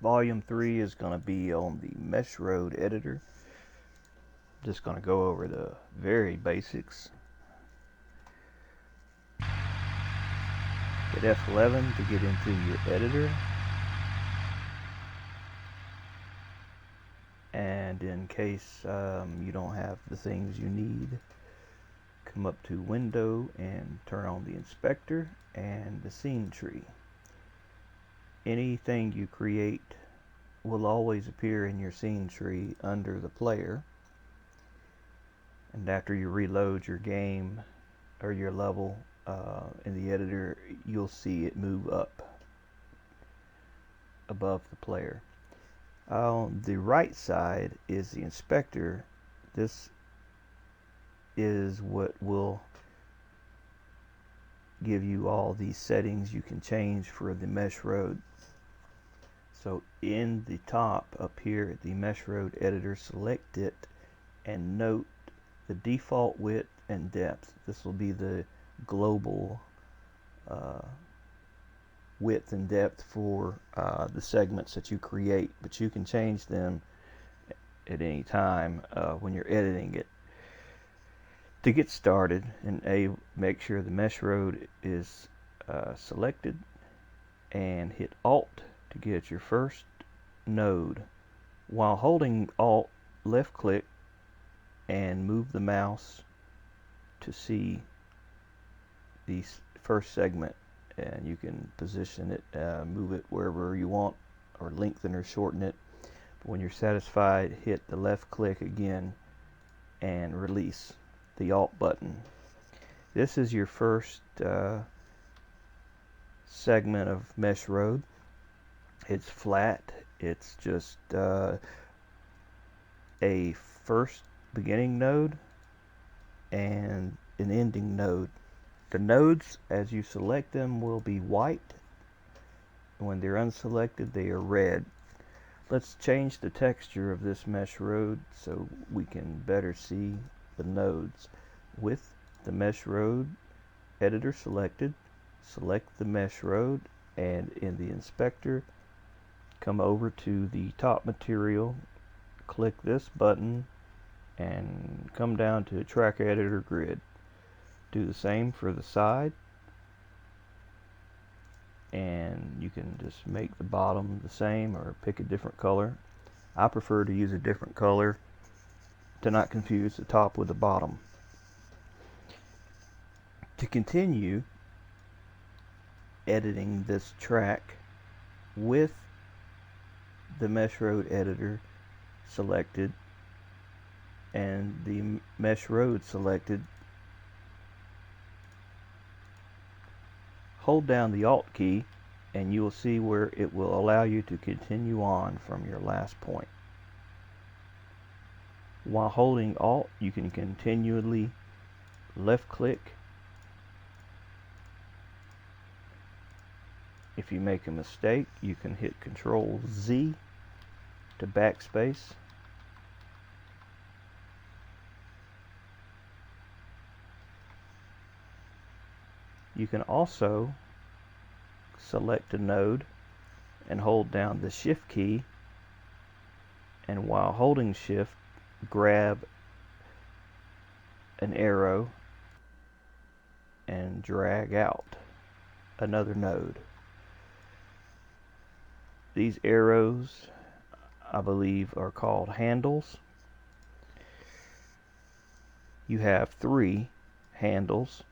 Volume 3 is going to be on the Mesh Road editor. Just going to go over the very basics. Hit F11 to get into your editor. And in case you don't have the things you need, come up to Window and turn on the inspector and the scene tree. Anything you create will always appear in your scene tree under the player, and after you reload your game or your level in the editor, you'll see it move up above the player. On the right side is the inspector. This is what will give you all these settings you can change for the Mesh Road. So in the top up here at the Mesh Road editor, select it and note the default width and depth. This will be the global width and depth for the segments that you create, but you can change them at any time when you're editing it. To get started, and make sure the Mesh Road is selected, and hit Alt to get your first node. While holding Alt, left click and move the mouse to see the first segment, and you can position it, move it wherever you want, or lengthen or shorten it. But when you're satisfied, hit the left click again and release the Alt button. This is your first segment of Mesh Road. It's flat. It's just a first beginning node and an ending node. The nodes, as you select them, will be white. When they're unselected, they are red. Let's change the texture of this Mesh Road so we can better see the nodes. With the Mesh Road editor selected, select the Mesh Road, and in the inspector, come over to the top material, click this button, and come down to Track Editor Grid. Do the same for the side, and you can just make the bottom the same or pick a different color. I prefer to use a different color to not confuse the top with the bottom. To continue editing this track with the Mesh Road editor selected and the Mesh Road selected, hold down the Alt key and you will see where it will allow you to continue on from your last point. While holding Alt, you can continually left click. If you make a mistake, you can hit Control Z to backspace. You can also select a node and hold down the Shift key, and while holding Shift, grab an arrow and drag out another node. These arrows, I believe, are called handles. You have 3 handles.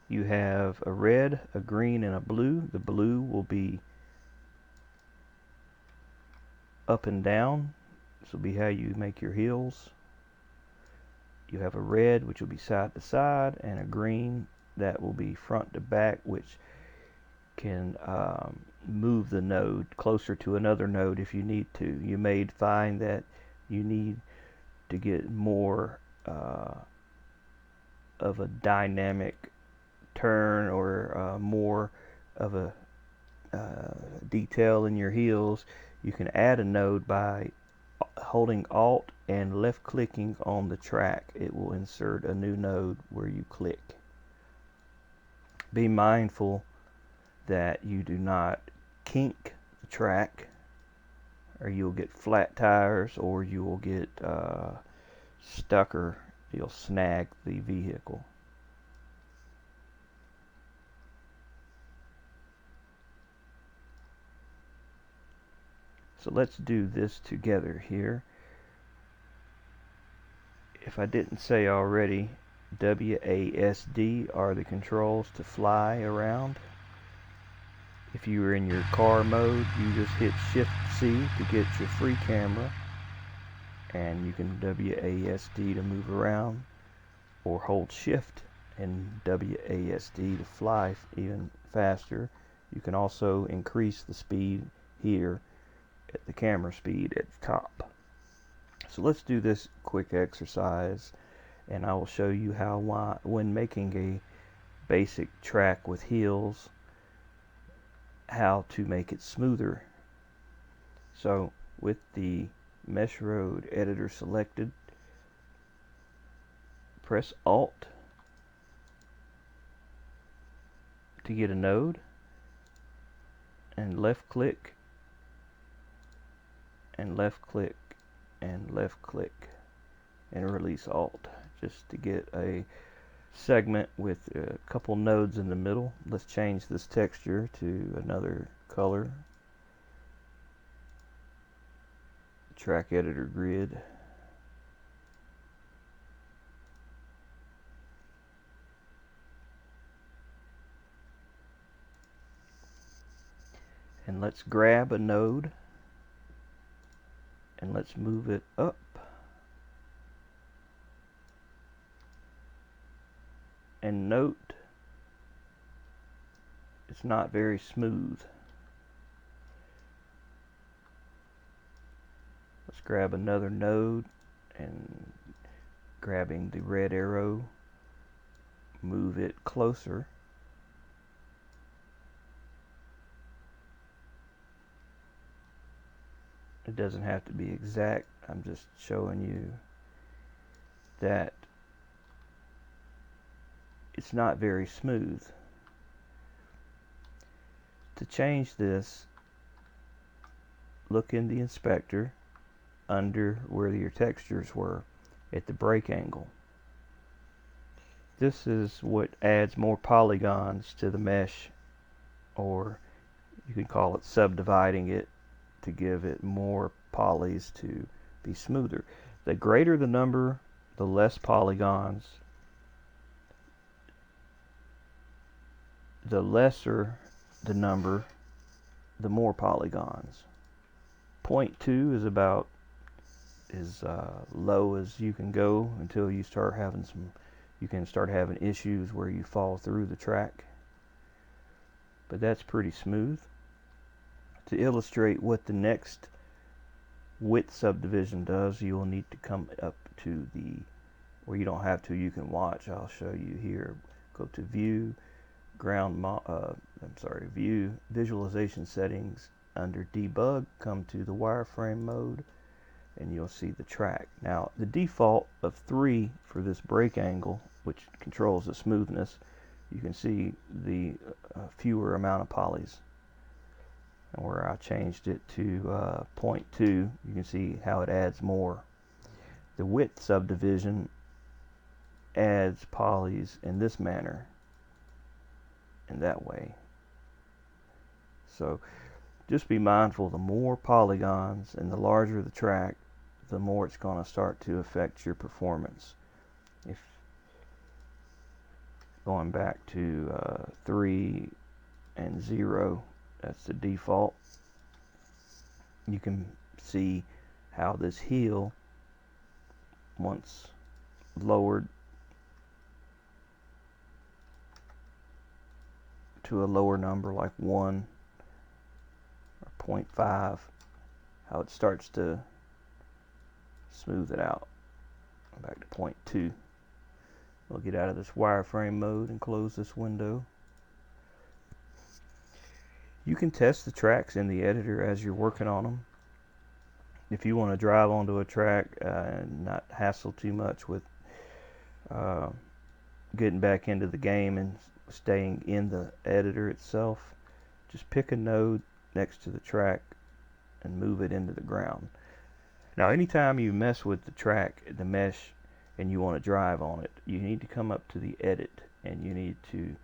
You have a red, a green, and a blue. The blue will be up and down. This will be how you make your hills. You have a red, which will be side to side, and a green that will be front to back, which can move the node closer to another node if you need to. You may find that you need to get more of a dynamic turn or more of a detail in your heels. You can add a node by holding Alt and left clicking on the track. It will insert a new node where you click. be mindful that you do not kink the track, or you'll get flat tires, or you will get stuck, or you'll snag the vehicle. So let's do this together here. If I didn't say already, WASD are the controls to fly around. If you were in your car mode, you just hit Shift C to get your free camera, and you can WASD to move around, or hold Shift and WASD to fly even faster. You can also increase the speed here at the camera speed at the top. So let's do this quick exercise, and I will show you how, when making a basic track with hills, how to make it smoother. So with the mesh road editor selected, press Alt to get a node, and left click, and left click, and left click, and release Alt, just to get a segment with a couple nodes in the middle. Let's change this texture to another color. Track editor grid. And let's grab a node, and let's move it up. And note, it's not very smooth. Let's grab another node, and grabbing the red arrow, move it closer. It doesn't have to be exact. I'm just showing you that it's not very smooth. To change this, look in the inspector under where your textures were at the break angle. This is what adds more polygons to the mesh, or you can call it subdividing it to give it more polys to be smoother. The greater the number, the less polygons. The lesser the number, the more polygons. 0.2 is about as low as you can go until you start having issues where you fall through the track. But that's pretty smooth. To illustrate what the next width subdivision does, you will need to come up to the, or you don't have to, you can watch. I'll show you here. Go to View, View, Visualization Settings. Under Debug, come to the wireframe mode, and you'll see the track. Now, the default of 3 for this break angle, which controls the smoothness, you can see the fewer amount of polys. And where I changed it to 0.2, you can see how it adds more. The width subdivision adds polys in this manner, in that way. So just be mindful, the more polygons and the larger the track, the more it's going to start to affect your performance. If going back to 3 and 0, that's the default, you can see how this heel, once lowered to a lower number like 1 or 0.5, how it starts to smooth it out. Back to 0.2. We'll get out of this wireframe mode and close this window. You can test the tracks in the editor as you're working on them. If you want to drive onto a track and not hassle too much with getting back into the game and staying in the editor itself, just pick a node next to the track and move it into the ground. Now anytime you mess with the track, the mesh, and you want to drive on it, you need to come up to the edit and you need to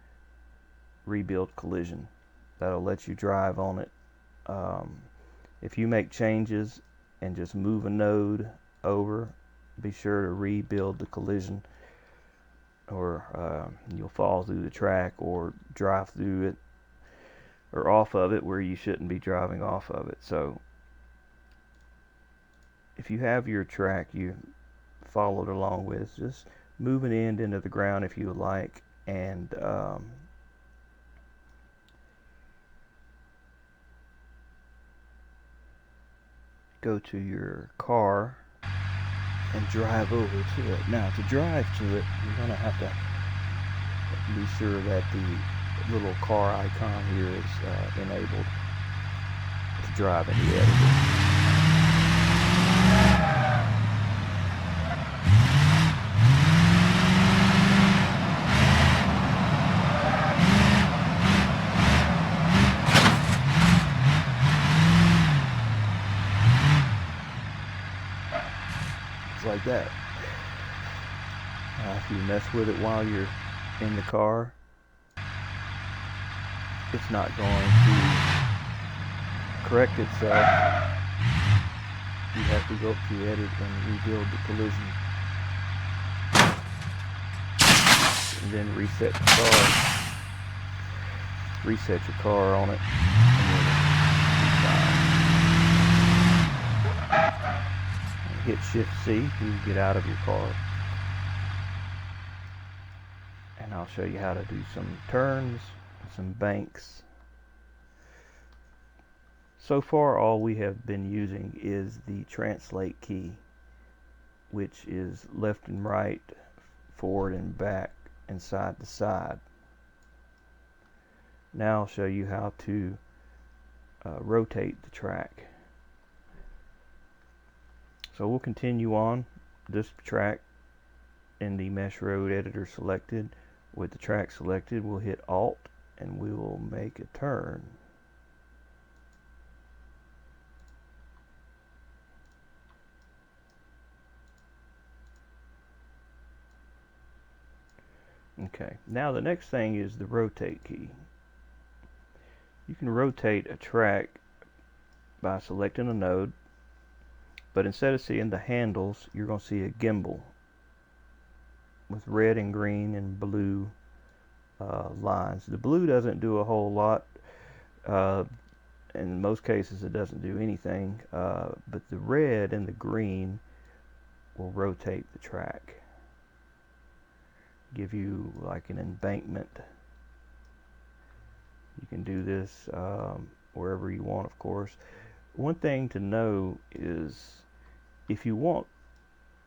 rebuild collision. That'll let you drive on it. If you make changes and just move a node over, be sure to rebuild the collision, or you'll fall through the track or drive through it or off of it where you shouldn't be driving off of it. So if you have your track you followed along with, just move an end into the ground if you like, and go to your car and drive over to it. Now to drive to it, you're going to have to be sure that the little car icon here is enabled to drive in the editor. Like that. If you mess with it while you're in the car, it's not going to correct itself. You have to go to edit and rebuild the collision, and then reset the car. Reset your car on it, hit Shift C to get out of your car, and I'll show you how to do some turns, some banks. So far all we have been using is the translate key, which is left and right, forward and back, and side to side. Now I'll show you how to rotate the track. So we'll continue on this track in the mesh road editor selected. With the track selected, we'll hit Alt and we will make a turn. Okay, now the next thing is the rotate key. You can rotate a track by selecting a node, but instead of seeing the handles, you're going to see a gimbal with red and green and blue lines. The blue doesn't do a whole lot. In most cases it doesn't do anything, but the red and the green will rotate the track, give you like an embankment. You can do this wherever you want, of course. One thing to know is if you want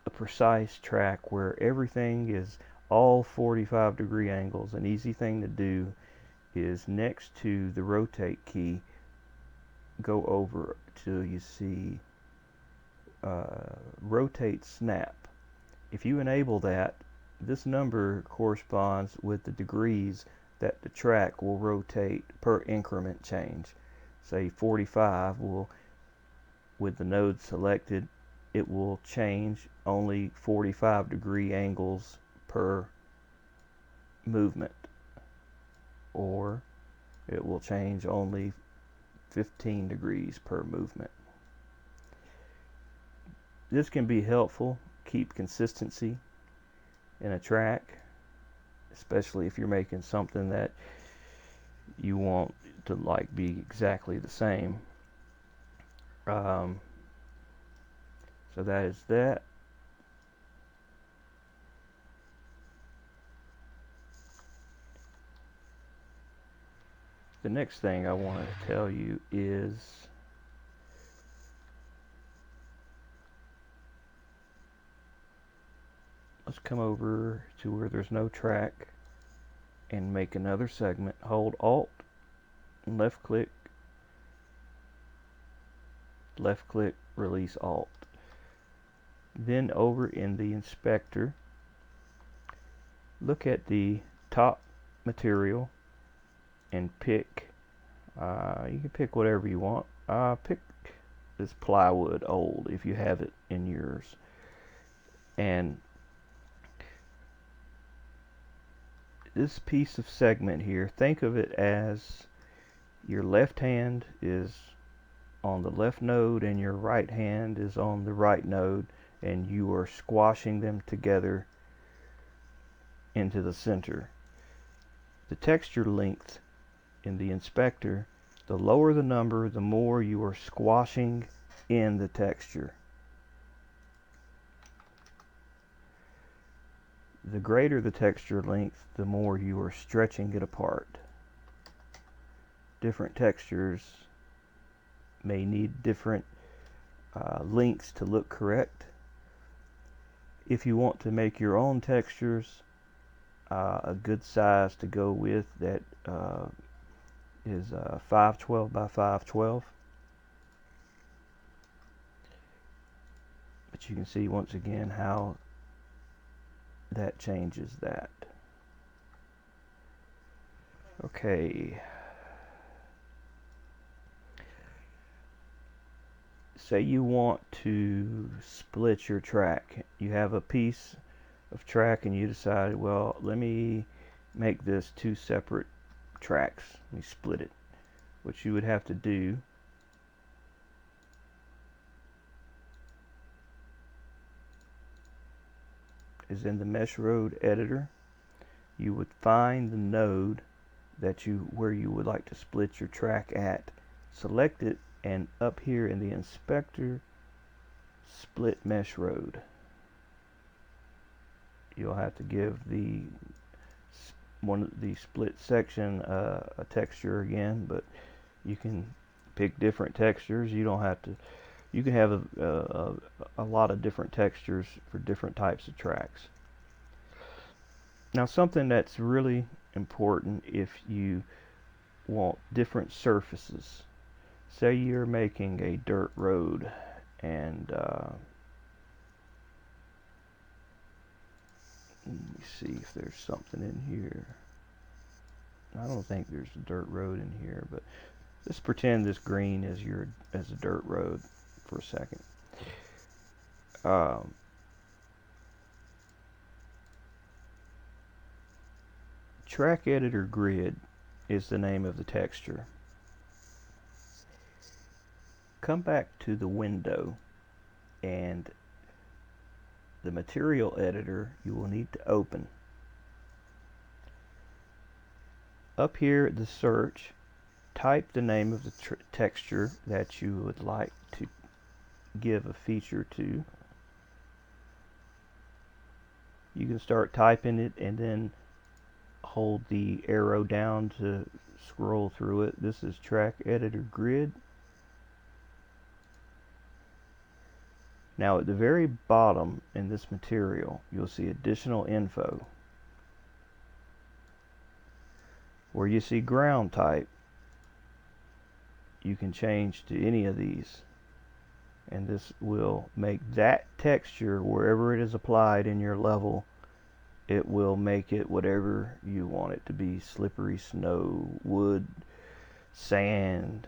a precise track where everything is all 45-degree angles, an easy thing to do is next to the rotate key, go over till you see rotate snap. If you enable that, this number corresponds with the degrees that the track will rotate per increment change. Say 45 will, with the node selected, it will change only 45-degree angles per movement, or it will change only 15 degrees per movement. This can be helpful, keep consistency in a track, especially if you're making something that you want to like be exactly the same. So that is that. The next thing I want to tell you is let's come over to where there's no track and make another segment. Hold Alt and left click, release Alt. Then over in the inspector, look at the top material and pick, you can pick whatever you want. Pick this plywood old if you have it in yours. And this piece of segment here, think of it as your left hand is on the left node and your right hand is on the right node, and you are squashing them together into the center. The texture length in the inspector, the lower the number, the more you are squashing in the texture. The greater the texture length, the more you are stretching it apart. Different textures may need different lengths to look correct. If you want to make your own textures, a good size to go with that is 512 by 512. But you can see once again how that changes that. Okay. Say you want to split your track. You have a piece of track and you decide, well, let me make this two separate tracks. Let me split it. What you would have to do is in the mesh road editor, you would find the node that where you would like to split your track at. Select it, and up here in the inspector, split mesh road. You'll have to give the split section a texture again, but you can pick different textures. You don't have to. You can have a lot of different textures for different types of tracks. Now, something that's really important if you want different surfaces. Say you're making a dirt road, and let me see if there's something in here. I don't think there's a dirt road in here, but let's pretend this green is as a dirt road for a second. Track Editor Grid is the name of the texture. Come back to the window, and the material editor you will need to open. Up here at the search, type the name of the texture that you would like to give a feature to. You can start typing it and then hold the arrow down to scroll through it. This is Track Editor Grid. Now at the very bottom in this material, you'll see additional info. Where you see ground type, you can change to any of these. And this will make that texture, wherever it is applied in your level, it will make it whatever you want it to be. Slippery snow, wood, sand,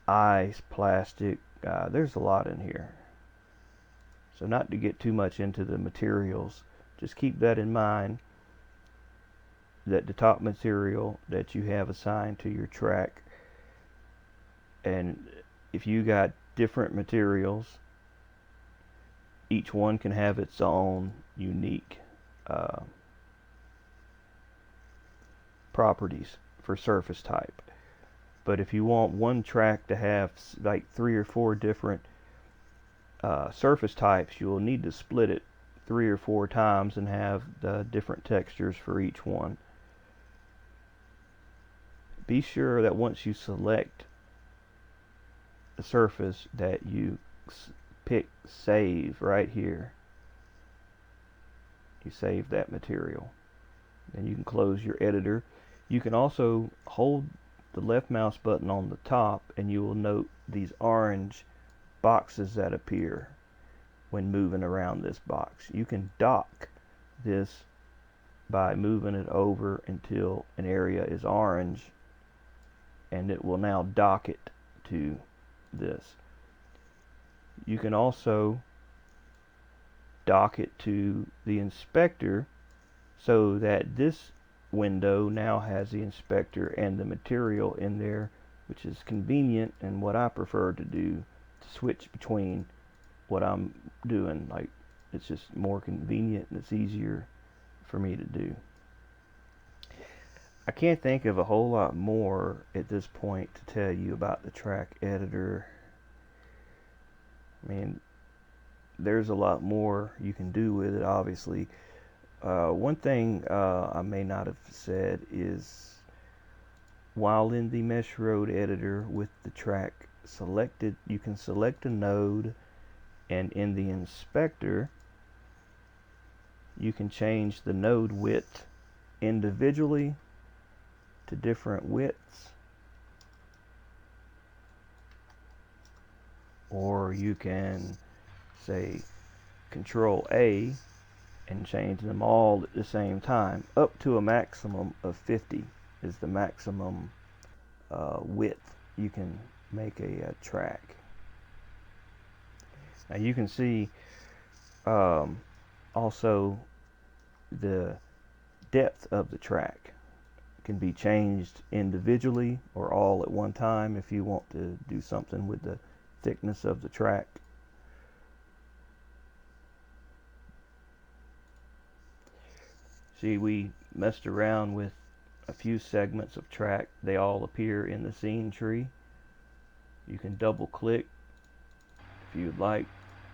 ice, plastic. There's a lot in here. So not to get too much into the materials, just keep that in mind, that the top material that you have assigned to your track, and if you got different materials, each one can have its own unique properties for surface type. But if you want one track to have like 3 or 4 different surface types, you will need to split it 3 or 4 times and have the different textures for each one. Be sure that once you select the surface that you pick save right here. You save that material. Then you can close your editor. You can also hold the left mouse button on the top and you will note these orange boxes that appear when moving around this box. You can dock this by moving it over until an area is orange, and it will now dock it to this. You can also dock it to the inspector so that this window now has the inspector and the material in there, which is convenient and what I prefer to do, to switch between what I'm doing. Like, it's just more convenient and it's easier for me to do. I can't think of a whole lot more at this point to tell you about the track editor. I mean, there's a lot more you can do with it, obviously. One thing I may not have said is, while in the Mesh Road editor with the track selected, you can select a node, and in the inspector you can change the node width individually to different widths, or you can say Control A and change them all at the same time. Up to a maximum of 50 is the maximum width you can make a track. Now you can see also the depth of the track can be changed individually or all at one time if you want to do something with the thickness of the track. See, we messed around with a few segments of track. They all appear in the scene tree. You can double click if you'd like,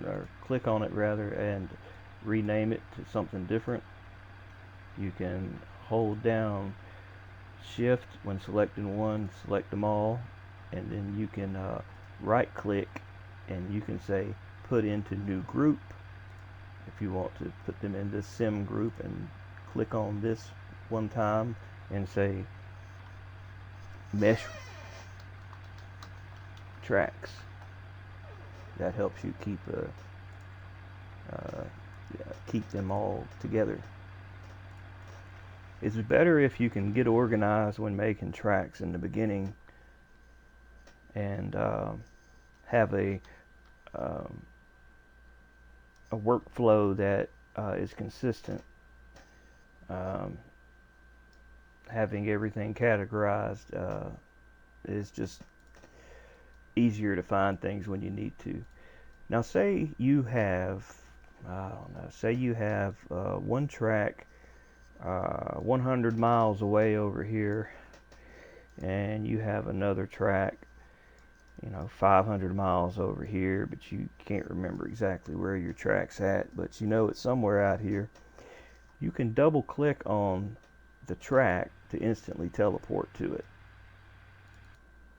or click on it rather, and rename it to something different. You can hold down Shift when selecting one, select them all, and then you can right click and you can say put into new group if you want to put them in this sim group, and click on this one time and say mesh tracks. That helps you keep them all together. It's better if you can get organized when making tracks in the beginning and have a workflow that is consistent. Having everything categorized is just easier to find things when you need to. Now, say you have, one track 100 miles away over here, and you have another track 500 miles over here, but you can't remember exactly where your track's at, but you know it's somewhere out here. You can double click on the track to instantly teleport to it.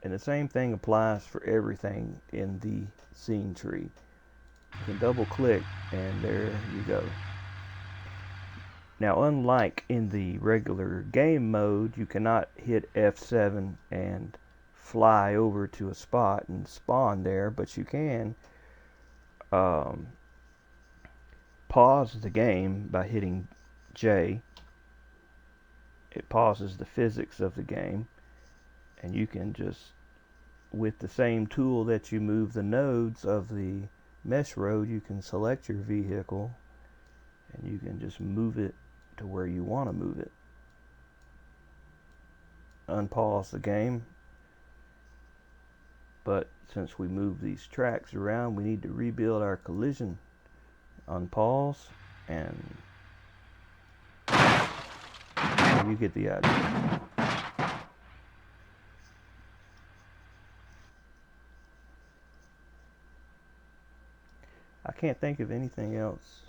And the same thing applies for everything in the scene tree. You can double click and there you go. Now, unlike in the regular game mode, you cannot hit F7 and fly over to a spot and spawn there, but you can pause the game by hitting J. It pauses the physics of the game, and you can just, with the same tool that you move the nodes of the mesh road, you can select your vehicle and you can just move it to where you want to move it. Unpause the game, but since we move these tracks around, we need to rebuild our collision. Unpause, and you get the idea. I can't think of anything else.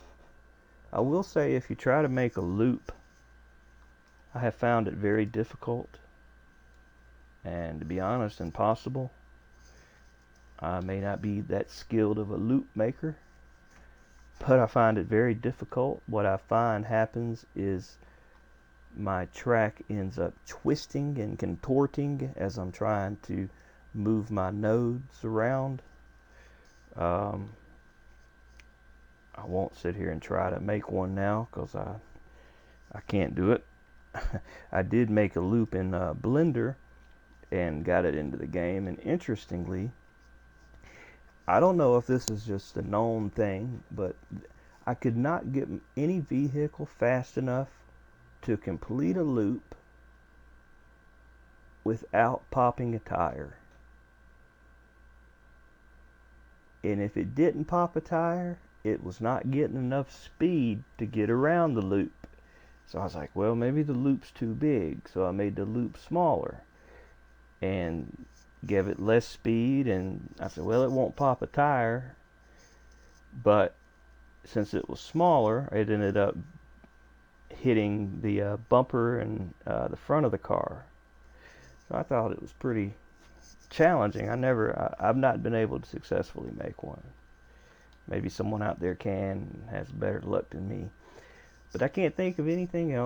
I will say, if you try to make a loop, I have found it very difficult, and to be honest, impossible. I may not be that skilled of a loop maker, but I find it very difficult. What I find happens is my track ends up twisting and contorting as I'm trying to move my nodes around. I won't sit here and try to make one now because I I can't do it. I did make a loop in Blender and got it into the game, and interestingly, I don't know if this is just a known thing, but I could not get any vehicle fast enough to complete a loop without popping a tire. And if it didn't pop a tire, it was not getting enough speed to get around the loop. So I was like, well, maybe the loop's too big. So I made the loop smaller and gave it less speed. And I said, well, it won't pop a tire. But since it was smaller, it ended up hitting the bumper and the front of the car. So I thought it was pretty challenging. I've not been able to successfully make one. Maybe someone out there can and has better luck than me. But I can't think of anything else.